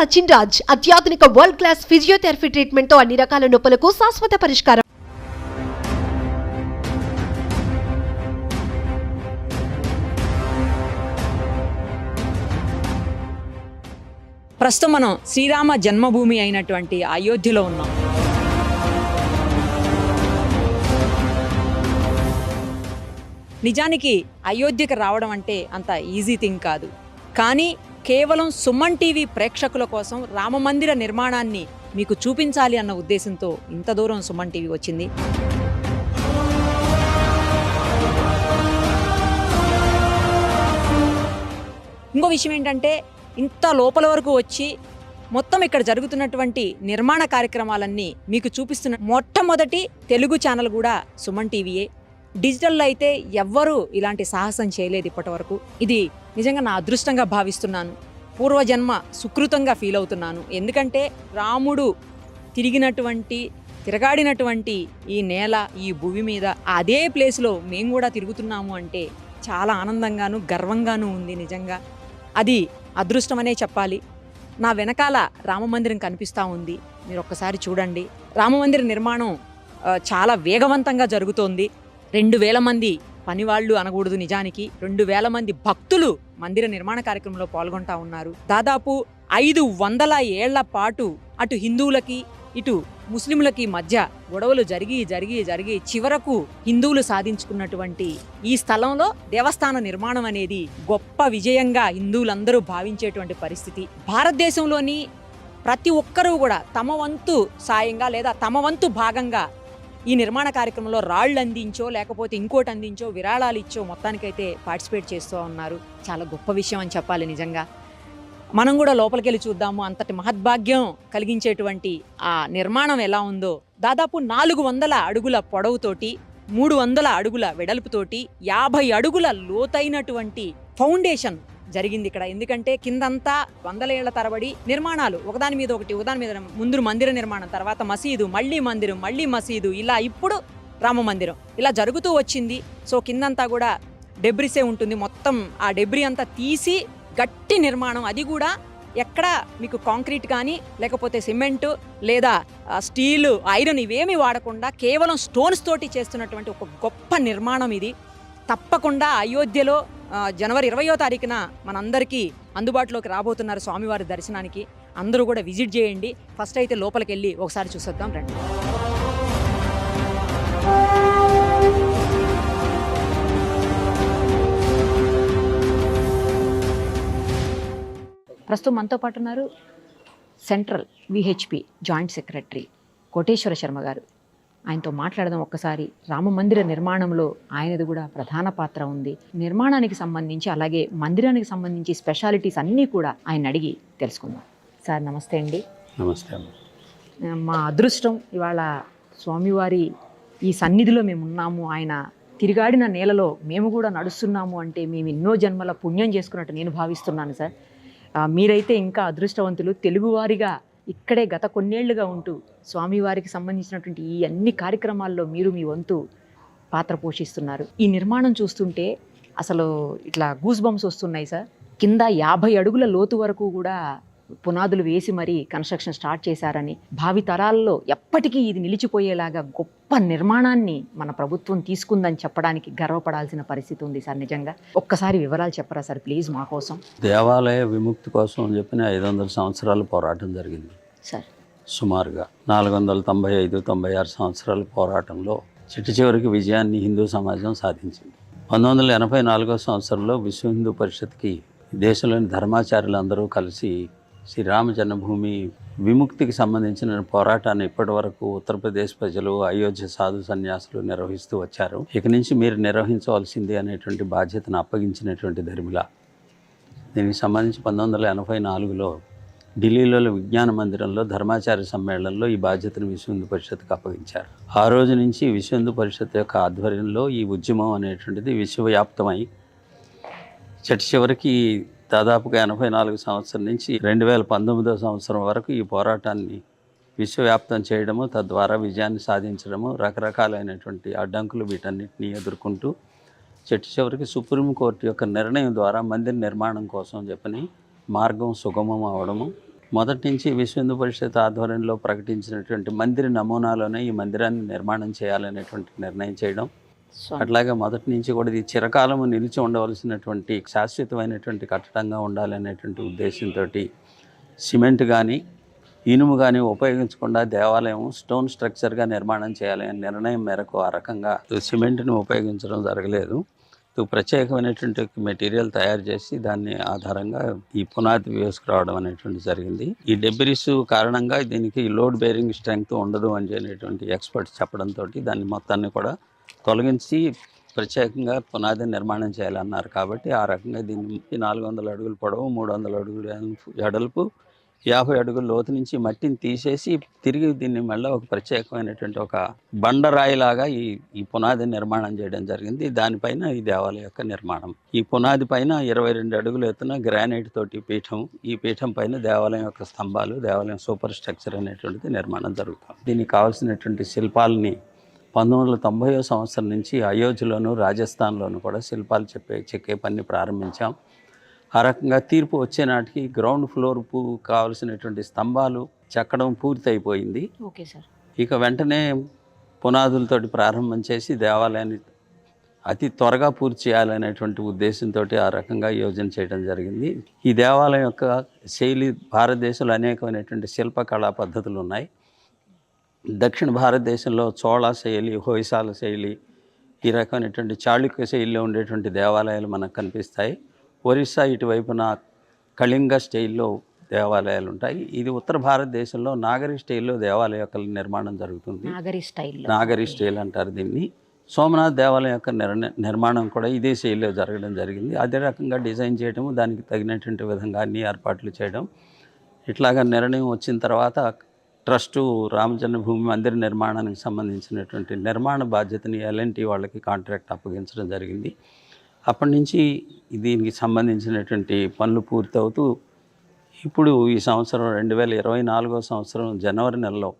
సచిన్ రాజ్ అత్యాధునిక world class physiotherapy treatment తో అన్ని రకాల నొప్పులకు శాశ్వత పరిష్కారం. ప్రస్తుతం మనం శ్రీరామ జన్మభూమి అయినటువంటి అయోధ్యలో ఉన్నాం. నిజానికి అయోధ్యకు రావడం అంటే అంత ఈజీ థింగ్ కాదు. కానీ కేవలం సుమన్ టీవీ ప్రేక్షకుల కోసం రామమందిర నిర్మాణాన్ని మీకు చూపించాలి అన్న ఉద్దేశంతో ఇంత దూరం సుమన్ టీవీ వచ్చింది. ఇంకో విషయం ఏంటంటే, ఇంత లోపల వరకు వచ్చి మొత్తం ఇక్కడ జరుగుతున్నటువంటి నిర్మాణ కార్యక్రమాలన్నీ మీకు చూపిస్తున్న మొట్టమొదటి తెలుగు ఛానల్ కూడా సుమన్ టీవీయే. డిజిటల్లో అయితే ఎవ్వరూ ఇలాంటి సాహసం చేయలేదు ఇప్పటి వరకు. ఇది నిజంగా నా అదృష్టంగా భావిస్తున్నాను, పూర్వజన్మ సుకృతంగా ఫీల్ అవుతున్నాను. ఎందుకంటే రాముడు తిరగాడినటువంటి ఈ నేల, ఈ భూమి మీద అదే ప్లేస్లో మేము కూడా తిరుగుతున్నాము అంటే చాలా ఆనందంగాను గర్వంగాను ఉంది. నిజంగా అది అదృష్టమనే చెప్పాలి. నా వెనకాల రామమందిరం కనిపిస్తూ ఉంది, మీరు ఒక్కసారి చూడండి. రామమందిర నిర్మాణం చాలా వేగవంతంగా జరుగుతోంది. 2000 మంది పనివాళ్ళు అనకూడదు, నిజానికి 2000 మంది భక్తులు మందిర నిర్మాణ కార్యక్రమంలో పాల్గొంటా ఉన్నారు. దాదాపు 500 ఏళ్ల పాటు అటు హిందువులకి ఇటు ముస్లింలకి మధ్య గొడవలు జరిగి చివరకు హిందువులు సాధించుకున్నటువంటి ఈ స్థలంలో దేవస్థాన నిర్మాణం అనేది గొప్ప విజయంగా హిందువులందరూ భావించేటువంటి పరిస్థితి. భారతదేశంలోని ప్రతి ఒక్కరూ కూడా తమ వంతు సాయంగా లేదా తమ వంతు భాగంగా ఈ నిర్మాణ కార్యక్రమంలో రాళ్ళు అందించో లేకపోతే ఇంకోటి అందించో విరాళాలు ఇచ్చో మొత్తానికైతే పార్టిసిపేట్ చేస్తూ ఉన్నారు. చాలా గొప్ప విషయం అని చెప్పాలి. నిజంగా మనం కూడా లోపలికి వెళ్ళి చూద్దాము. అంతటి మహద్భాగ్యం కలిగించేటువంటి ఆ నిర్మాణం ఎలా ఉందో. దాదాపు 400 అడుగుల పొడవుతోటి 300 అడుగుల వెడల్పుతోటి 50 అడుగుల లోతైనటువంటి ఫౌండేషన్ జరిగింది ఇక్కడ. ఎందుకంటే కిందంతా 100 ఏళ్ల తరబడి నిర్మాణాలు ఒకదాని మీద ముందు మందిర నిర్మాణం, తర్వాత మసీదు, మళ్ళీ మందిరం, మళ్ళీ మసీదు, ఇలా ఇప్పుడు రామ మందిరం ఇలా జరుగుతూ వచ్చింది. సో కిందంతా కూడా డెబ్రిసే ఉంటుంది. మొత్తం ఆ డెబ్రి అంతా తీసి గట్టి నిర్మాణం, అది కూడా ఎక్కడ మీకు కాంక్రీట్ కానీ లేకపోతే సిమెంటు లేదా స్టీలు, ఐరన్ ఇవేమీ వాడకుండా కేవలం స్టోన్స్ తోటి చేస్తున్నటువంటి ఒక గొప్ప నిర్మాణం ఇది. తప్పకుండా అయోధ్యలో జనవరి 20వ తారీఖున మనందరికీ అందుబాటులోకి రాబోతున్నారు స్వామివారి దర్శనానికి. అందరూ కూడా విజిట్ చేయండి. ఫస్ట్ అయితే లోపలికి వెళ్ళి ఒకసారి చూసొద్దాం రండి. ప్రస్తుతం మనతో పాటు ఉన్నారు central VHP joint secretary Koteswara Sharma గారు. ఆయనతో మాట్లాడదాం ఒక్కసారి. రామమందిర నిర్మాణంలో ఆయనది కూడా ప్రధాన పాత్ర ఉంది. నిర్మాణానికి సంబంధించి అలాగే మందిరానికి సంబంధించి స్పెషాలిటీస్ అన్నీ కూడా ఆయన అడిగి తెలుసుకుందాం. సార్ నమస్తే అండి. నమస్తే. మా అదృష్టం ఇవాళ స్వామివారి ఈ సన్నిధిలో మేము ఉన్నాము. ఆయన తిరిగాడిన నేలలో మేము కూడా నడుస్తున్నాము అంటే మేము ఎన్నో జన్మల పుణ్యం చేసుకున్నట్టు నేను భావిస్తున్నాను సార్. మీరైతే ఇంకా అదృష్టవంతులు. తెలుగువారిగా ఇక్కడే గత కొన్నేళ్లుగా ఉంటూ స్వామివారికి సంబంధించినటువంటి ఈ అన్ని కార్యక్రమాల్లో మీరు మీ వంతు పాత్ర పోషిస్తున్నారు. ఈ నిర్మాణం చూస్తుంటే అసలు ఇట్లా గూస్ బంప్స్ వస్తున్నాయి సార్. కింద 50 అడుగుల లోతు వరకు కూడా పునాదులు వేసి మరీ కన్స్ట్రక్షన్ స్టార్ట్ చేశారని, భావి తరాల్లో ఎప్పటికీ ఇది నిలిచిపోయేలాగా గొప్ప నిర్మాణాన్ని మన ప్రభుత్వం తీసుకుందని చెప్పడానికి గర్వపడాల్సిన పరిస్థితి ఉంది సార్. నిజంగా ఒక్కసారి వివరాలు చెప్పరా సార్ ప్లీజ్ మా కోసం. దేవాలయ విముక్తి కోసం అని చెప్పిన 500 సంవత్సరాల పోరాటం జరిగింది సార్. సుమారుగా 495-96 సంవత్సరాల పోరాటంలో చివరికి విజయాన్ని హిందూ సమాజం సాధించింది. 1984వ సంవత్సరంలో విశ్వ హిందూ పరిషత్కి దేశంలోని ధర్మాచార్యులందరూ కలిసి శ్రీరామ జన్మభూమి విముక్తికి సంబంధించిన పోరాటాన్ని ఇప్పటి వరకు ఉత్తరప్రదేశ్ ప్రజలు, అయోధ్య సాధు సన్యాసులు నిర్వహిస్తూ వచ్చారు. ఇక నుంచి మీరు నిర్వహించవలసింది అనేటువంటి బాధ్యతను అప్పగించినటువంటి ధర్మిల. దీనికి సంబంధించి 1984లో ఢిల్లీలో విజ్ఞాన మందిరంలో ధర్మాచార్య సమ్మేళనంలో ఈ బాధ్యతను విశ్వ హిందూ పరిషత్కి అప్పగించారు. ఆ రోజు నుంచి విశ్వ హిందూ పరిషత్ యొక్క ఆధ్వర్యంలో ఈ ఉద్యమం అనేటువంటిది విశ్వవ్యాప్తమై చివరికి దాదాపుగా 84 సంవత్సరం నుంచి 2019వ సంవత్సరం వరకు ఈ పోరాటాన్ని విశ్వవ్యాప్తం చేయడము, తద్వారా విజయాన్ని సాధించడము, రకరకాలైనటువంటి అడ్డంకులు వీటన్నిటిని ఎదుర్కొంటూ చివరికి సుప్రీంకోర్టు యొక్క నిర్ణయం ద్వారా మందిర నిర్మాణం కోసం చెప్పని మార్గం సుగమం అవడము, మొదటి నుంచి విశ్వ హిందూ పరిషత్ ఆధ్వర్యంలో ప్రకటించినటువంటి మందిర నమూనాలోనే ఈ మందిరాన్ని నిర్మాణం చేయాలనేటువంటి నిర్ణయం చేయడం, అట్లాగే మొదటి నుంచి కూడా ఇది చిరకాలము నిలిచి ఉండవలసినటువంటి శాశ్వతమైనటువంటి కట్టడంగా ఉండాలనేటువంటి ఉద్దేశంతో సిమెంట్ కానీ ఇనుము కానీ ఉపయోగించకుండా దేవాలయం స్టోన్ స్ట్రక్చర్గా నిర్మాణం చేయాలనే నిర్ణయం మేరకు ఆ రకంగా సిమెంట్ని ఉపయోగించడం జరగలేదు. ప్రత్యేకమైనటువంటి మెటీరియల్ తయారు చేసి దాన్ని ఆధారంగా ఈ పునాది వేసుకురావడం అనేటువంటి జరిగింది. ఈ డెబ్రిస్ కారణంగా దీనికి లోడ్ బేరింగ్ స్ట్రెంగ్త్ ఉండదు అని అనేటువంటి ఎక్స్పర్ట్స్ చెప్పడంతో దాన్ని మొత్తాన్ని కూడా తొలగించి ప్రత్యేకంగా పునాది నిర్మాణం చేయాలన్నారు. కాబట్టి ఆ రకంగా దీన్ని 400 అడుగులు పొడవు, 300 అడుగులు వెడల్పు, 50 అడుగుల లోతు నుంచి మట్టిని తీసేసి తిరిగి దీన్ని మళ్ళీ ఒక ప్రత్యేకమైనటువంటి ఒక బండరాయిలాగా ఈ పునాది నిర్మాణం చేయడం జరిగింది. దానిపైన ఈ దేవాలయం యొక్క నిర్మాణం. ఈ పునాది పైన 22 అడుగుల ఎత్తున గ్రానైట్ తోటి పీఠం, ఈ పీఠం పైన దేవాలయం యొక్క స్తంభాలు, దేవాలయం సూపర్ స్ట్రక్చర్ అనేటువంటిది నిర్మాణం జరుగుతుంది. దీనికి కావాల్సినటువంటి శిల్పాలని 1990 సంవత్సరం నుంచి అయోధ్యలోను, రాజస్థాన్లోను కూడా శిల్పాలు చెక్కే పని ప్రారంభించాం. ఆ రకంగా తీర్పు వచ్చే నాటికి గ్రౌండ్ ఫ్లోర్ కావాల్సినటువంటి స్తంభాలు చెక్కడం పూర్తి అయిపోయింది. Okay sir. ఇక వెంటనే పునాదులతోటి ప్రారంభం చేసి దేవాలయాన్ని అతి త్వరగా పూర్తి చేయాలనేటువంటి ఉద్దేశంతో ఆ రకంగా యోజన చేయడం జరిగింది. ఈ దేవాలయం యొక్క శైలి భారతదేశంలో అనేకమైనటువంటి శిల్పకళా పద్ధతులు ఉన్నాయి. దక్షిణ భారతదేశంలో చోళ శైలి, హొయసాల శైలి, ఈ రకమైనటువంటి చాళుక్య శైలిలో ఉండేటువంటి దేవాలయాలు మనకు కనిపిస్తాయి. ఒరిస్సా ఇటువైపున కళింగ స్టైల్లో దేవాలయాలు ఉంటాయి. ఇది ఉత్తర భారతదేశంలో నాగరి స్టైల్లో దేవాలయ యొక్క నిర్మాణం జరుగుతుంది. నాగరి స్టైల్ అంటారు దీన్ని. సోమనాథ్ దేవాలయం యొక్క నిర్మాణం కూడా ఇదే శైలిలో జరగడం జరిగింది. అదే రకంగా డిజైన్ చేయడం, దానికి తగినటువంటి విధంగా అన్ని ఏర్పాట్లు చేయడం. ఇట్లాగా నిర్ణయం వచ్చిన తర్వాత ట్రస్టు రామజన్మభూమి మందిర నిర్మాణానికి సంబంధించినటువంటి నిర్మాణ బాధ్యతని ఎల్ఎన్టీ వాళ్ళకి కాంట్రాక్ట్ అప్పగించడం జరిగింది. అప్పటి నుంచి దీనికి సంబంధించినటువంటి పనులు పూర్తవుతూ ఇప్పుడు ఈ సంవత్సరం 2024 సంవత్సరం జనవరి నెలలో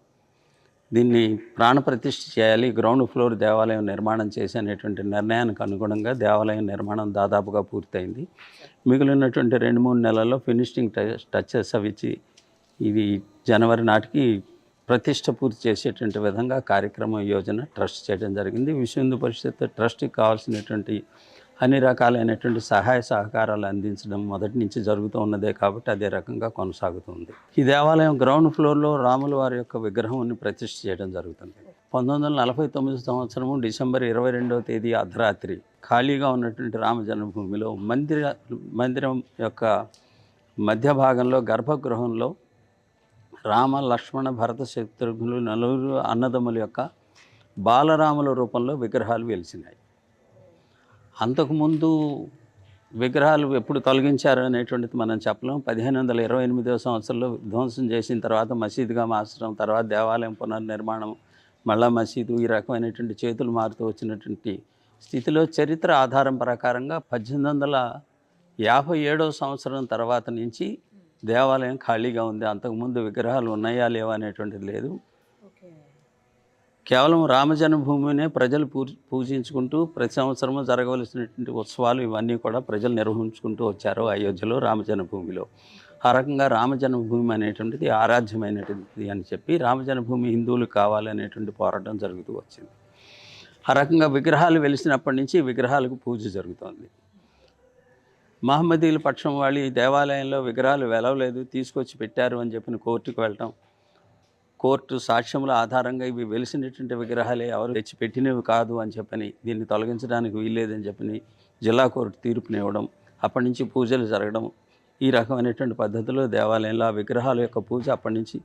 దీన్ని ప్రాణప్రతిష్ఠ చేయాలి, గ్రౌండ్ ఫ్లోర్ దేవాలయం నిర్మాణం చేసి అనేటువంటి నిర్ణయానికి అనుగుణంగా దేవాలయం నిర్మాణం దాదాపుగా పూర్తయింది. మిగిలినటువంటి 2-3 నెలల్లో ఫినిషింగ్ టచెస్ అవి ఇచ్చి ఇది జనవరి నాటికి ప్రతిష్ట పూర్తి చేసేటువంటి విధంగా కార్యక్రమం యోజన ట్రస్ట్ చేయడం జరిగింది. విశ్వ హిందూ పరిషత్ ట్రస్ట్కి కావాల్సినటువంటి అన్ని రకాలైనటువంటి సహాయ సహకారాలు అందించడం మొదటి నుంచి జరుగుతూ ఉన్నదే కాబట్టి అదే రకంగా కొనసాగుతుంది. ఈ దేవాలయం గ్రౌండ్ ఫ్లోర్లో రాముల వారి యొక్క విగ్రహంని ప్రతిష్ఠ చేయడం జరుగుతుంది. 1949 సంవత్సరము డిసెంబర్ 22వ తేదీ అర్ధరాత్రి ఖాళీగా ఉన్నటువంటి రామ జన్మభూమిలో మందిరం యొక్క మధ్య భాగంలో గర్భగృహంలో రామ, లక్ష్మణ, భరత, శత్రుఘ్నులు నలుగురు అన్నదమ్ముల యొక్క బాలరాముల రూపంలో విగ్రహాలు వెలిసినాయి. అంతకుముందు విగ్రహాలు ఎప్పుడు తొలగించారు అనేటువంటిది మనం చెప్పలేం. 1528 సంవత్సరంలో ధ్వంసం చేసిన తర్వాత మసీదుగా మార్చడం, తర్వాత దేవాలయం పునర్నిర్మాణం, మళ్ళా మసీదు, ఈ రకమైనటువంటి చేతులు మారుతూ వచ్చినటువంటి స్థితిలో చరిత్ర ఆధారం ప్రకారంగా 1857 సంవత్సరం తర్వాత నుంచి దేవాలయం ఖాళీగా ఉంది. అంతకుముందు విగ్రహాలు ఉన్నాయా లేవా అనేటువంటిది లేదు. కేవలం రామజన్మభూమినే ప్రజలు పూజించుకుంటూ ప్రతి సంవత్సరము జరగవలసినటువంటి ఉత్సవాలు ఇవన్నీ కూడా ప్రజలు నిర్వహించుకుంటూ వచ్చారు అయోధ్యలో రామజన్మభూమిలో. ఆ రకంగా రామజన్మభూమి అనేటువంటిది ఆరాధ్యమైనటువంటిది అని చెప్పి రామజన్మభూమి హిందువులకు కావాలనేటువంటి పోరాటం జరుగుతూ వచ్చింది. ఆ రకంగా విగ్రహాలు వెలిసినప్పటి నుంచి విగ్రహాలకు పూజ జరుగుతోంది. మహమ్మదీల పక్షం వాళ్ళు ఈ దేవాలయంలో విగ్రహాలు వెలవలేదు, తీసుకొచ్చి పెట్టారు అని చెప్పిన కోర్టుకు వెళ్ళటం, కోర్టు సాక్ష్యముల ఆధారంగా ఇవి వెలిసినటువంటి విగ్రహాలే, ఎవరు తెచ్చి పెట్టినవి కాదు అని చెప్పని, దీన్ని తొలగించడానికి వీల్లేదని చెప్పని జిల్లా కోర్టు తీర్పునివ్వడం, అప్పటి నుంచి పూజలు జరగడం, ఈ రకమైనటువంటి పద్ధతిలో దేవాలయంలో ఆ విగ్రహాల యొక్క పూజ అప్పటి నుంచి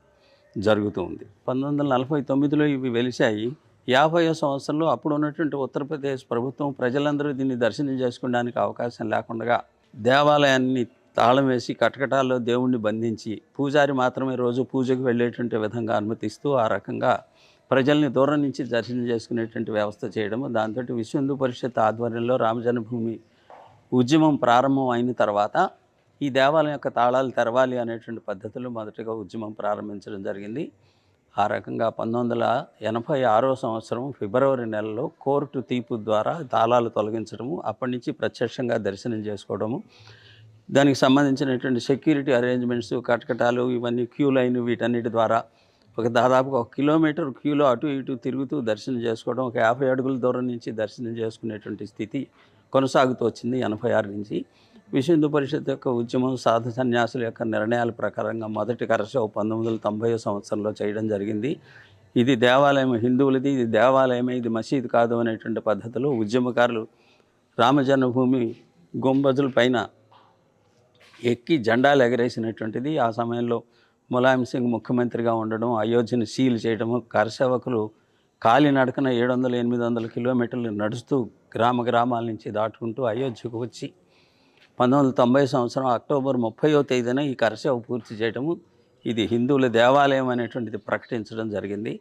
జరుగుతూ ఉంది. 1949లో ఇవి వెలిశాయి. 50వ సంవత్సరంలో అప్పుడు ఉన్నటువంటి ఉత్తరప్రదేశ్ ప్రభుత్వం ప్రజలందరూ దీన్ని దర్శనం చేసుకోవడానికి అవకాశం లేకుండా దేవాలయాన్ని తాళం వేసి కటకటాల్లో దేవుణ్ణి బంధించి పూజారి మాత్రమే రోజు పూజకు వెళ్ళేటువంటి విధంగా అనుమతిస్తూ ఆ రకంగా ప్రజల్ని దూరం నుంచి దర్శనం చేసుకునేటువంటి వ్యవస్థ చేయడము. దాంతో విశ్వ హిందూ పరిషత్ ఆధ్వర్యంలో రామజన్మభూమి ఉద్యమం ప్రారంభం అయిన తర్వాత ఈ దేవాలయం యొక్క తాళాలు తెరవాలి అనేటువంటి పద్ధతిలో మొదటగా ఉద్యమం ప్రారంభించడం జరిగింది. ఆ రకంగా 1986 సంవత్సరం ఫిబ్రవరి నెలలో కోర్టు తీర్పు ద్వారా తాళాలు తొలగించడము, అప్పటి నుంచి ప్రత్యక్షంగా దర్శనం చేసుకోవడము, దానికి సంబంధించినటువంటి సెక్యూరిటీ అరేంజ్మెంట్స్, కటకటాలు, ఇవన్నీ క్యూ లైన్, వీటన్నిటి ద్వారా దాదాపుగా 1 కిలోమీటర్ క్యూలో అటు ఇటు తిరుగుతూ దర్శనం చేసుకోవడం, ఒక 50 అడుగుల దూరం నుంచి దర్శనం చేసుకునేటువంటి స్థితి కొనసాగుతూ వచ్చింది 86 నుంచి. విశ్వ హిందూ పరిషత్ యొక్క ఉద్యమం, సాధు సన్యాసుల యొక్క నిర్ణయాల ప్రకారంగా మొదటి కరసేవ 1990 సంవత్సరంలో చేయడం జరిగింది. ఇది దేవాలయం హిందువులది, ఇది దేవాలయమే, ఇది మసీదు కాదు అనేటువంటి పద్ధతిలో ఉద్యమకారులు రామజన్మభూమి గుంబజుల పైన ఎక్కి జెండాలు ఎగరేసినటువంటిది. ఆ సమయంలో ములాయం సింగ్ ముఖ్యమంత్రిగా ఉండడం, అయోధ్యను సీల్ చేయడము, కరసేవకులు కాలినడకన 700-800 కిలోమీటర్లు నడుస్తూ గ్రామాల నుంచి దాటుకుంటూ అయోధ్యకు వచ్చి 1990 సంవత్సరం అక్టోబర్ 30వ తేదీన ఈ కరసేవ పూర్తి చేయడము, ఇది హిందువుల దేవాలయం అనేటువంటిది ప్రకటించడం జరిగింది.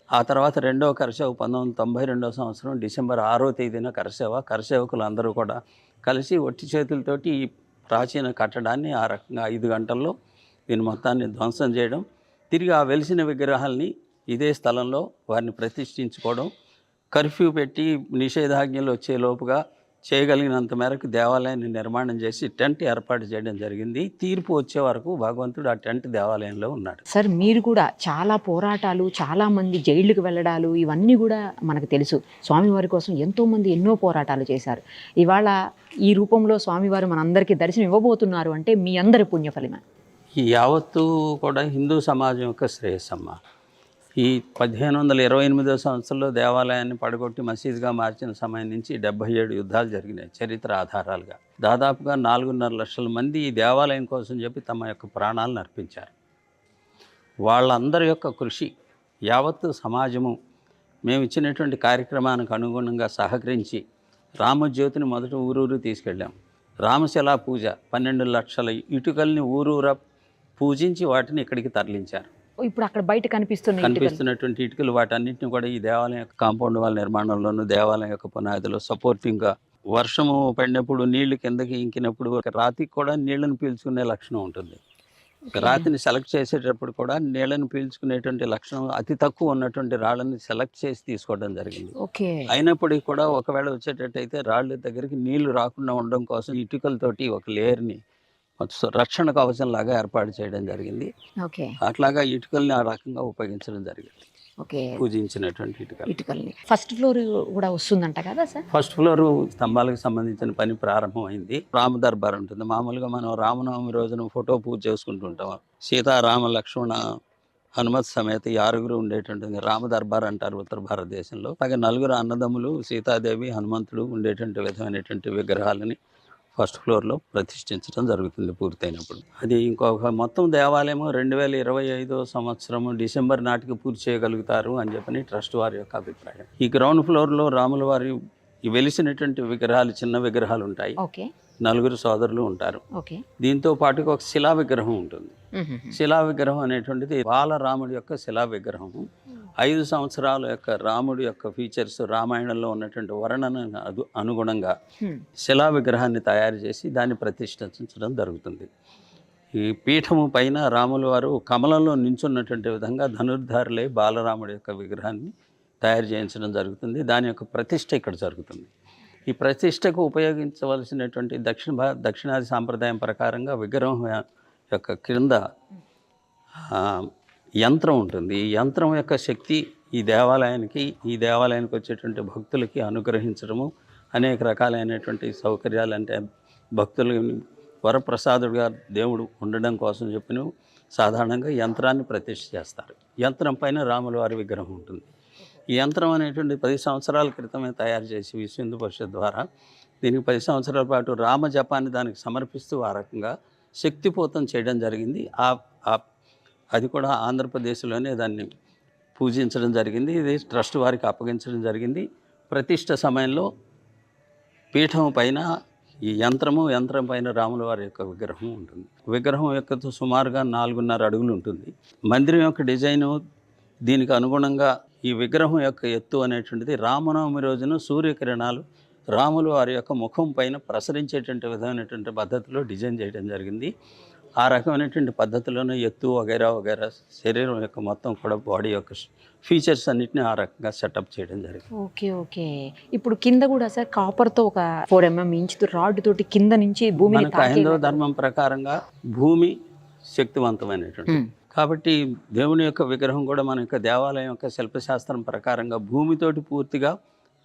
ఆ తర్వాత రెండవ కరసేవ 1992 సంవత్సరం డిసెంబర్ 6వ తేదీన కరసేవకులు అందరూ కూడా కలిసి ఒట్టి చేతులతోటి ఈ ప్రాచీన కట్టడాన్ని ఆ రకంగా 5 గంటల్లో దీని మొత్తాన్ని ధ్వంసం చేయడం, తిరిగి ఆ వెలిసిన విగ్రహాల్ని ఇదే స్థలంలో వారిని ప్రతిష్ఠించుకోవడం, కర్ఫ్యూ పెట్టి నిషేధాజ్ఞలు వచ్చే లోపుగా చేయగలిగినంత మేరకు దేవాలయాన్ని నిర్మాణం చేసి టెంట్ ఏర్పాటు చేయడం జరిగింది. తీర్పు వచ్చే వరకు భగవంతుడు ఆ టెంట్ దేవాలయంలో ఉన్నాడు. సార్, మీరు కూడా చాలా పోరాటాలు, చాలామంది జైళ్ళకు వెళ్ళడాలు, ఇవన్నీ కూడా మనకు తెలుసు. స్వామివారి కోసం ఎంతోమంది ఎన్నో పోరాటాలు చేశారు. ఇవాళ ఈ రూపంలో స్వామివారు మనందరికీ దర్శనం ఇవ్వబోతున్నారు అంటే మీ అందరి పుణ్యఫలమే. ఈ యావత్తు కూడా హిందూ సమాజం యొక్క శ్రేయస్సమ్మ. ఈ 1528 సంవత్సరంలో దేవాలయాన్ని పడగొట్టి మసీదుగా మార్చిన సమయం నుంచి 77 యుద్ధాలు జరిగినాయి చరిత్ర ఆధారాలుగా. దాదాపుగా 4.5 లక్షల మంది ఈ దేవాలయం కోసం చెప్పి తమ యొక్క ప్రాణాలను అర్పించారు. వాళ్ళందరి యొక్క కృషి యావత్తు సమాజము మేము ఇచ్చినటువంటి కార్యక్రమానికి అనుగుణంగా సహకరించి రామజ్యోతిని మొదట ఊరూరు తీసుకెళ్ళాం. రామశిలా పూజ 12 లక్షల ఇటుకల్ని ఊరూరా పూజించి వాటిని ఇక్కడికి తరలించారు. ఇప్పుడు అక్కడ బయట కనిపిస్తున్నటువంటి ఇటుకలు వాటన్నిటిని కూడా ఈ దేవాలయం యొక్క కాంపౌండ్ వాళ్ళ నిర్మాణంలోనూ, దేవాలయం యొక్క పునాదిలో సపోర్టింగ్గా, వర్షము పడినప్పుడు నీళ్లు కిందకి ఇంకినప్పుడు రాతికి కూడా నీళ్లను పీల్చుకునే లక్షణం ఉంటుంది. రాతిని సెలెక్ట్ చేసేటప్పుడు కూడా నీళ్లను పీల్చుకునేటువంటి లక్షణం అతి తక్కువ ఉన్నటువంటి రాళ్ళని సెలెక్ట్ చేసి తీసుకోవడం జరిగింది. అయినప్పటికీ కూడా ఒకవేళ వచ్చేటట్టయితే రాళ్ళ దగ్గరికి నీళ్లు రాకుండా ఉండడం కోసం ఇటుకలతోటి ఒక లేయర్ని రక్షణ కవచం లాగా ఏర్పాటు చేయడం జరిగింది. అట్లాగా ఇటుకల్ని ఆ రకంగా ఉపయోగించడం జరిగింది. పూజించినటువంటి ఇటుకల్ని. ఫస్ట్ ఫ్లోర్ కూడా వస్తుందంట కదా సార్? ఫస్ట్ ఫ్లోర్ స్తంభాలకు సంబంధించిన పని ప్రారంభమైంది. రామ దర్బార్ ఉంటుంది. మామూలుగా మనం రామనవమి రోజున ఫోటో పూజ చేసుకుంటుంటాం. సీతారామ లక్ష్మణ హనుమత్ సమేత 6 ఉండేటువంటి రామ దర్బార్ అంటారు ఉత్తర భారతదేశంలో. అలాగే 4 అన్నదమ్ములు, సీతాదేవి, హనుమంతుడు ఉండేటువంటి విధమైనటువంటి విగ్రహాలని ఫస్ట్ ఫ్లోర్లో ప్రతిష్ఠించడం జరుగుతుంది పూర్తయినప్పుడు. అది ఇంకొక మొత్తం దేవాలయము 2025 సంవత్సరము డిసెంబర్ నాటికి పూర్తి చేయగలుగుతారు అని చెప్పని ట్రస్ట్ వారి యొక్క అభిప్రాయం. ఈ గ్రౌండ్ ఫ్లోర్లో రాముల వారి వెలిసినటువంటి విగ్రహాలు, చిన్న విగ్రహాలు ఉంటాయి. 4 సోదరులు ఉంటారు. దీంతో పాటుగా ఒక శిలా విగ్రహం ఉంటుంది. శిలా విగ్రహం అనేటువంటిది బాలరాముడి యొక్క శిలా విగ్రహము. 5 సంవత్సరాల యొక్క రాముడి యొక్క ఫీచర్స్, రామాయణంలో ఉన్నటువంటి వర్ణన అనుగుణంగా శిలా విగ్రహాన్ని తయారు చేసి దాన్ని ప్రతిష్ఠించడం జరుగుతుంది. ఈ పీఠము పైన రాముల వారు కమలంలో నించున్నటువంటి విధంగా ధనుర్ధారులై బాలరాముడి యొక్క విగ్రహాన్ని తయారు చేయించడం జరుగుతుంది. దాని యొక్క ప్రతిష్ఠ ఇక్కడ జరుగుతుంది. ఈ ప్రతిష్టకు ఉపయోగించవలసినటువంటి దక్షిణాది సాంప్రదాయం ప్రకారంగా విగ్రహం యొక్క క్రింద యంత్రం ఉంటుంది. ఈ యంత్రం యొక్క శక్తి ఈ దేవాలయానికి వచ్చేటువంటి భక్తులకి అనుగ్రహించడము, అనేక రకాలైనటువంటి సౌకర్యాలు, అంటే భక్తులు వరప్రసాదుడుగా దేవుడు ఉండడం కోసం చెప్పిన సాధారణంగా యంత్రాన్ని ప్రతిష్ఠ చేస్తారు. యంత్రం పైన రాముల వారి విగ్రహం ఉంటుంది. ఈ యంత్రం అనేటువంటి 10 సంవత్సరాల క్రితమే తయారు చేసి విశ్వ హిందూ పరిషత్ ద్వారా దీనికి 10 సంవత్సరాల పాటు రామ జపాన్ని దానికి సమర్పిస్తూ ఆ రకంగా శక్తిపోతం చేయడం జరిగింది. అది కూడా ఆంధ్రప్రదేశ్లోనే దాన్ని పూజించడం జరిగింది. ఇది ట్రస్ట్ వారికి అప్పగించడం జరిగింది. ప్రతిష్ఠ సమయంలో పీఠం పైన ఈ యంత్రం పైన రాముల వారి యొక్క విగ్రహం ఉంటుంది. విగ్రహం యొక్క సుమారుగా 4.5 అడుగులు ఉంటుంది. మందిరం యొక్క డిజైను దీనికి అనుగుణంగా ఈ విగ్రహం యొక్క ఎత్తు అనేటువంటిది రామనవమి రోజున సూర్యకిరణాలు రాముల వారి యొక్క ముఖం పైన ప్రసరించేటువంటి విధమైనటువంటి పద్ధతిలో డిజైన్ చేయడం జరిగింది. ఆ రకమైనటువంటి పద్ధతిలోనే ఎత్తు వగైరా వగైరా శరీరం యొక్క మొత్తం కూడా బాడీ యొక్క ఫీచర్స్ అన్నిటిని ఆ రకంగా సెటప్ చేయడం జరిగింది. Okay okay. ఇప్పుడు కింద కూడా సార్ కాపర్తో ఒక 4 mm ఇంచు రాడ్ తోటి కింద నుంచి భూమిని మనకు హైందవ ధర్మం ప్రకారంగా భూమి శక్తివంతమైనటువంటి, కాబట్టి దేవుని యొక్క విగ్రహం కూడా మన యొక్క దేవాలయం యొక్క శిల్పశాస్త్రం ప్రకారంగా భూమితోటి పూర్తిగా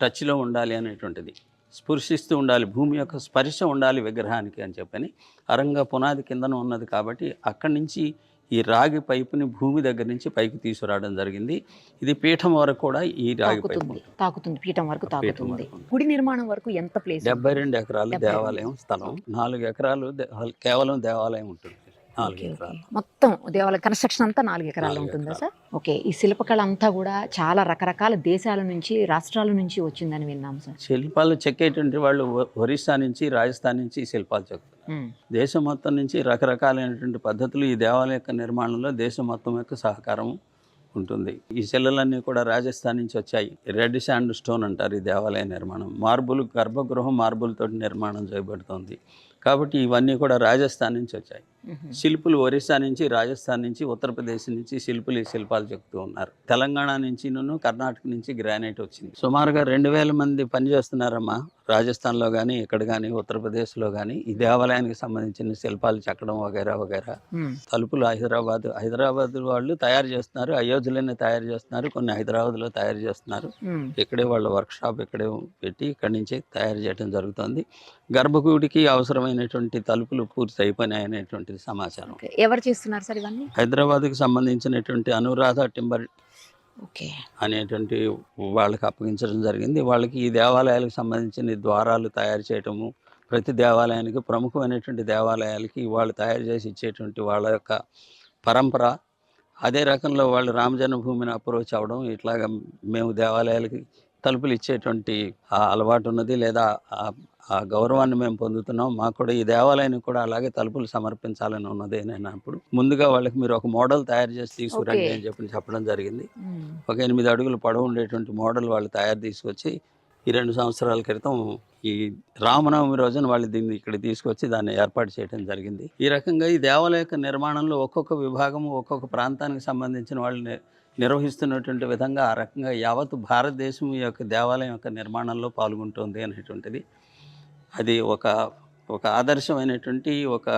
టచ్లో ఉండాలి అనేటువంటిది, స్పృశిస్తూ ఉండాలి, భూమి యొక్క స్పర్శ ఉండాలి విగ్రహానికి అని చెప్పని అరంగా పునాది కిందన ఉన్నది. కాబట్టి అక్కడి నుంచి ఈ రాగి పైపుని భూమి దగ్గర నుంచి పైకి తీసుకురావడం జరిగింది. ఇది పీఠం వరకు కూడా ఈ రాగి పైపు తాకుతుంది, పీఠం వరకు తాకుతుంది. గుడి నిర్మాణం వరకు ఎంత ప్లేస్? 72 ఎకరాలు దేవాలయం స్థలం, 4 ఎకరాలు కేవలం దేవాలయం ఉంటుంది. 4 ఎకరాలు మొత్తం దేవాలయ కన్స్ట్రక్షన్ అంతా 4 ఎకరాలు ఉంటుందా సార్? ఓకే. ఈ శిల్పకళ అంతా కూడా చాలా రకరకాల దేశాల నుంచి, రాష్ట్రాల నుంచి వచ్చిందని విన్నాం సార్. శిల్పాలు చెక్కేటువంటి వాళ్ళు ఒరిస్సా నుంచి, రాజస్థాన్ నుంచి శిల్పాలు చెక్కుతున్నారు. దేశం మొత్తం నుంచి రకరకాలైనటువంటి పద్ధతులు ఈ దేవాలయ యొక్క నిర్మాణంలో దేశం మొత్తం యొక్క సహకారం ఉంటుంది. ఈ శిలలన్నీ కూడా రాజస్థాన్ నుంచి వచ్చాయి. రెడ్ శాండ్ స్టోన్ అంటారు ఈ దేవాలయ నిర్మాణం. మార్బుల్, గర్భగృహం మార్బుల్ తోటి నిర్మాణం చేయబడుతుంది. కాబట్టి ఇవన్నీ కూడా రాజస్థాన్ నుంచి వచ్చాయి. శిల్పులు ఒరిస్సా నుంచి, రాజస్థాన్ నుంచి, ఉత్తరప్రదేశ్ నుంచి శిల్పులు ఈ శిల్పాలు చెప్తూ ఉన్నారు. తెలంగాణ నుంచి, కర్ణాటక నుంచి గ్రానైట్ వచ్చింది. సుమారుగా 2000 మంది పనిచేస్తున్నారమ్మా. రాజస్థాన్లో కానీ, ఇక్కడ కానీ, ఉత్తరప్రదేశ్లో కానీ ఈ దేవాలయానికి సంబంధించిన శిల్పాలు చెక్కడం వగైరా వగైరా. తలుపులు హైదరాబాద్ వాళ్ళు తయారు చేస్తున్నారు, అయోధ్యలోనే తయారు చేస్తున్నారు, కొన్ని హైదరాబాద్లో తయారు చేస్తున్నారు. ఇక్కడే వాళ్ళ వర్క్ షాప్ ఇక్కడే పెట్టి ఇక్కడి నుంచే తయారు చేయడం జరుగుతుంది. గర్భగుడికి అవసరమైనటువంటి తలుపులు పూర్తి అయిపోయినాయి అనేటువంటి సమాచారం. ఎవరు చేస్తున్నారు సార్ ఇవన్నీ? హైదరాబాద్కి సంబంధించినటువంటి అనురాధ టింబర్ ఓకే అనేటువంటి వాళ్ళకి అప్పగించడం జరిగింది. వాళ్ళకి ఈ దేవాలయాలకు సంబంధించిన ద్వారాలు తయారు చేయటము, ప్రతి దేవాలయానికి ప్రముఖమైనటువంటి దేవాలయాలకి వాళ్ళు తయారు చేసి ఇచ్చేటువంటి వాళ్ళ యొక్క పరంపర. అదే రకంలో వాళ్ళు రామ జన్మభూమిని అప్రోచ్ అవ్వడం, ఇట్లాగా మేము దేవాలయాలకి తలుపులు ఇచ్చేటువంటి అలవాటు ఉన్నది, లేదా ఆ గౌరవాన్ని మేము పొందుతున్నాం. మాకు కూడా ఈ దేవాలయానికి కూడా అలాగే తలుపులు సమర్పించాలని ఉన్నది అని అప్పుడు ముందుగా వాళ్ళకి మీరు ఒక మోడల్ తయారు చేసి తీసుకురండి అని చెప్పడం జరిగింది. ఒక 8 అడుగులు పొడవు ఉండేటువంటి మోడల్ వాళ్ళు తయారు తీసుకొచ్చి ఈ 2 సంవత్సరాల క్రితం ఈ రామనవమి రోజున వాళ్ళు దీన్ని ఇక్కడ తీసుకొచ్చి దాన్ని ఏర్పాటు చేయడం జరిగింది. ఈ రకంగా ఈ దేవాలయ యొక్క నిర్మాణంలో ఒక్కొక్క విభాగము ఒక్కొక్క ప్రాంతానికి సంబంధించిన వాళ్ళు నిర్వహిస్తున్నటువంటి విధంగా ఆ రకంగా యావత్ భారతదేశం ఈ యొక్క దేవాలయం యొక్క నిర్మాణంలో పాల్గొంటుంది అనేటువంటిది అది ఒక ఆదర్శమైనటువంటి ఒక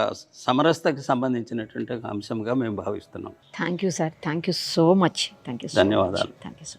సమరసతకి సంబంధించినటువంటి అంశంగా మేము భావిస్తున్నాం. Thank you sir, thank you so much. ధన్యవాదాలు. Thank you so